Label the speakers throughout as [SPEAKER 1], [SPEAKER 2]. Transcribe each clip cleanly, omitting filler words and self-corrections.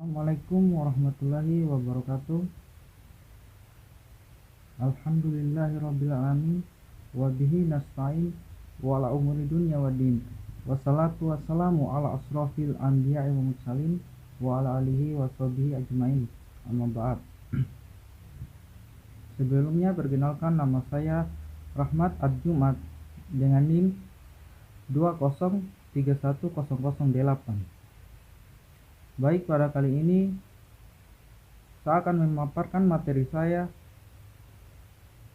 [SPEAKER 1] Assalamualaikum warahmatullahi wabarakatuh. Alhamdulillahirrabbilalamin. Wabihi nasta'in wa ala umuri dunya wa din. Wassalatu wassalamu ala asrafil anbiya'i wa mursalin wa ala alihi wa sahbihi ajmain. Amma ba'd. Sebelumnya perkenalkan, nama saya Rahmat Ad-Jumat dengan NIM 2031008. Baik, pada kali ini saya akan memaparkan materi saya,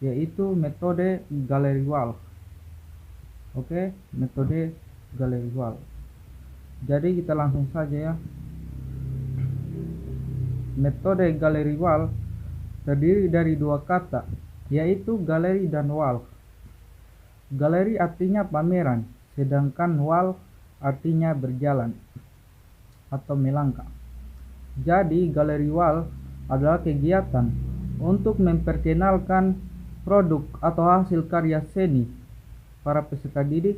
[SPEAKER 1] yaitu metode Gallery Walk. Oke, metode Gallery Walk. Jadi kita langsung saja ya. Metode Gallery Walk terdiri dari dua kata, yaitu galeri dan walk. Galeri artinya pameran, sedangkan walk artinya berjalan atau melangkah. Jadi Gallery Walk adalah kegiatan untuk memperkenalkan produk atau hasil karya seni para peserta didik,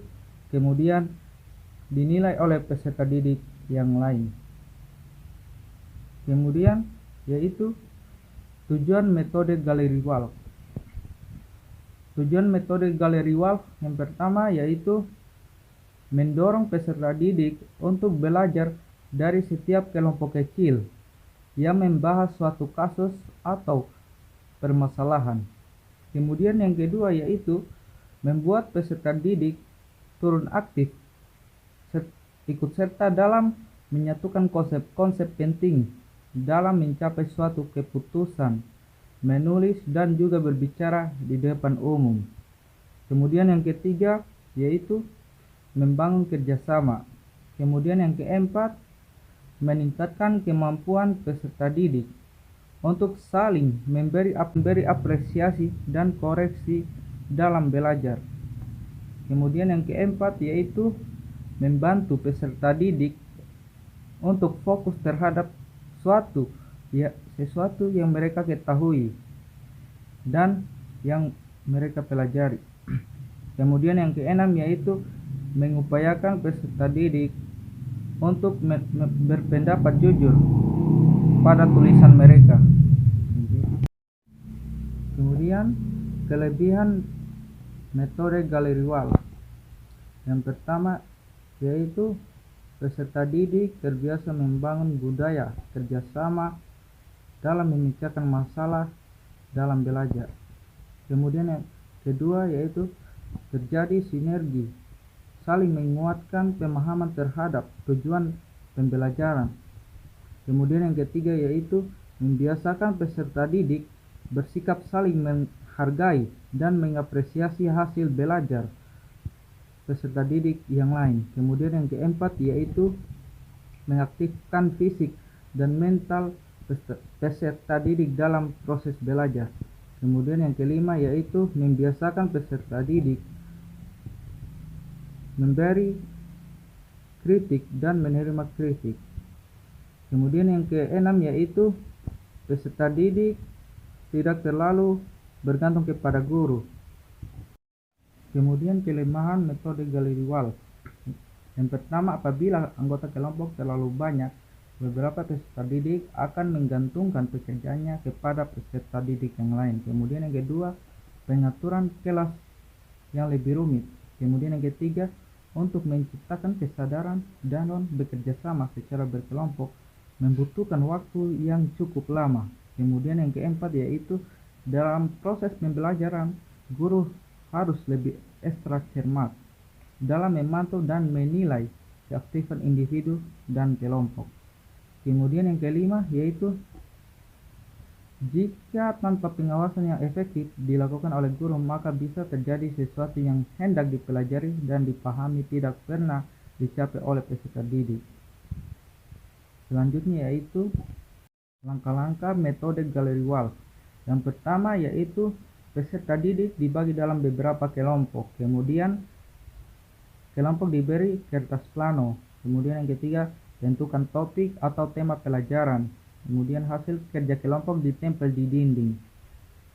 [SPEAKER 1] kemudian dinilai oleh peserta didik yang lain. Kemudian yaitu tujuan metode Gallery Walk. Tujuan metode Gallery Walk yang pertama yaitu mendorong peserta didik untuk belajar dari setiap kelompok kecil yang membahas suatu kasus atau permasalahan. Kemudian yang kedua yaitu membuat peserta didik turun aktif, ikut serta dalam menyatukan konsep-konsep penting dalam mencapai suatu keputusan, menulis dan juga berbicara di depan umum. Kemudian yang ketiga yaitu membangun kerjasama. Kemudian yang keempat, meningkatkan kemampuan peserta didik untuk saling memberi apresiasi dan koreksi dalam belajar. Kemudian yang keempat yaitu membantu peserta didik untuk fokus terhadap sesuatu yang mereka ketahui dan yang mereka pelajari. Kemudian yang keenam yaitu mengupayakan peserta didik untuk berpendapat jujur pada tulisan mereka. Kemudian kelebihan metode Gallery Walk. Yang pertama yaitu peserta didik terbiasa membangun budaya kerjasama dalam memecahkan masalah dalam belajar. Kemudian yang kedua yaitu terjadi sinergi, saling menguatkan pemahaman terhadap tujuan pembelajaran. Kemudian yang ketiga yaitu membiasakan peserta didik bersikap saling menghargai dan mengapresiasi hasil belajar peserta didik yang lain. Kemudian yang keempat yaitu mengaktifkan fisik dan mental peserta didik dalam proses belajar. Kemudian yang kelima yaitu membiasakan peserta didik memberi kritik dan menerima kritik. Kemudian yang keenam yaitu peserta didik tidak terlalu bergantung kepada guru. Kemudian kelemahan metode Gallery Walk. Yang pertama, apabila anggota kelompok terlalu banyak, beberapa peserta didik akan menggantungkan pekerjaannya kepada peserta didik yang lain. Kemudian yang kedua, pengaturan kelas yang lebih rumit. Kemudian yang ketiga, untuk menciptakan kesadaran dalam bekerja sama secara berkelompok membutuhkan waktu yang cukup lama. Kemudian yang keempat yaitu dalam proses pembelajaran, guru harus lebih ekstra cermat dalam memantau dan menilai keaktifan individu dan kelompok. Kemudian yang kelima yaitu jika tanpa pengawasan yang efektif dilakukan oleh guru, maka bisa terjadi sesuatu yang hendak dipelajari dan dipahami tidak pernah dicapai oleh peserta didik. Selanjutnya yaitu langkah-langkah metode Gallery Walk. Yang pertama yaitu peserta didik dibagi dalam beberapa kelompok. Kemudian kelompok diberi kertas plano. Kemudian yang ketiga, tentukan topik atau tema pelajaran. Kemudian hasil kerja kelompok ditempel di dinding.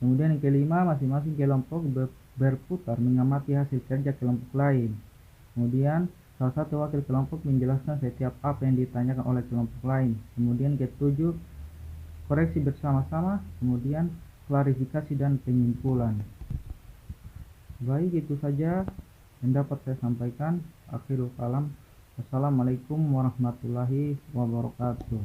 [SPEAKER 1] Kemudian yang kelima, masing-masing kelompok berputar mengamati hasil kerja kelompok lain. Kemudian Salah satu wakil kelompok menjelaskan setiap apa yang ditanyakan oleh kelompok lain. Kemudian ketujuh, koreksi bersama-sama, kemudian klarifikasi dan penyimpulan. Baik, itu saja yang dapat saya sampaikan. Akhirul kalam. Wassalamualaikum warahmatullahi wabarakatuh.